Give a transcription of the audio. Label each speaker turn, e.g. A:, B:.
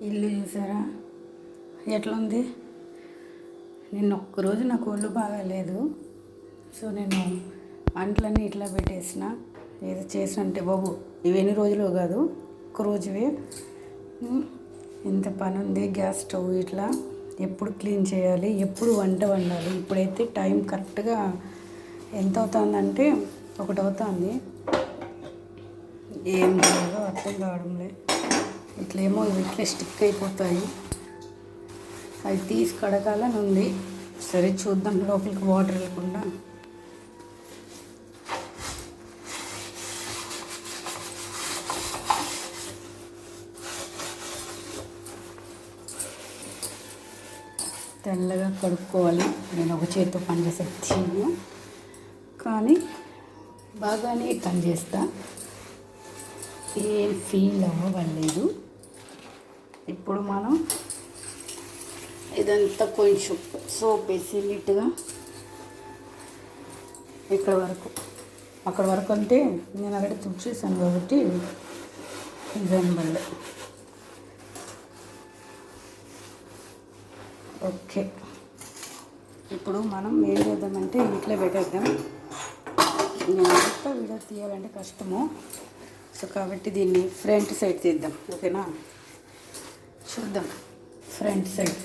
A: ఇల్లు చూసారా ఎట్లుంది. నిన్న ఒక్కరోజు నాకు ఒళ్ళు బాగాలేదు, సో నేను అంట్లన్నీ ఇట్లా పెట్టేసిన. ఏదో చేసినంటే బాబు ఇవి ఎన్ని రోజులు కాదు, ఒక్కరోజువే. ఎంత పని ఉంది. గ్యాస్ స్టవ్ ఇట్లా ఎప్పుడు క్లీన్ చేయాలి, ఎప్పుడు వంట వండాలి. ఇప్పుడైతే టైం కరెక్ట్గా ఎంత అవుతుందంటే 1 అవుతుంది. ఏం లేదో అర్థం కావడం లేదు. ఇట్లేమో ఇట్లా స్టిక్ అయిపోతాయి. అవి తీసి కడగాలని ఉంది. సరే చూద్దాం, లోపలికి వాటర్ వెళ్ళకుండా. తెల్లగా కడుక్కోవాలి. నేను ఒక చేతితో పని చేసేది, కానీ బాగానే పని చేస్తా. ఏం ఫీల్ అవ్వలేదు. ఇప్పుడు మనం ఇదంతా కొంచెం సోప్ వేసి నీట్గా ఇక్కడ వరకు, అక్కడ వరకు అంటే నేను అక్కడ తుడిచేసాను కాబట్టి దాని వల్ల ఓకే. ఇప్పుడు మనం ఏం చేద్దామంటే ఇంట్లో పెట్టేద్దాం. నేను అంతా వీడియో తీయాలంటే కష్టము, సో కాబట్టి దీన్ని ఫ్రంట్ సైడ్ తీద్దాం. ఓకేనా, చూద్దాం ఫ్రంట్ సైడ్.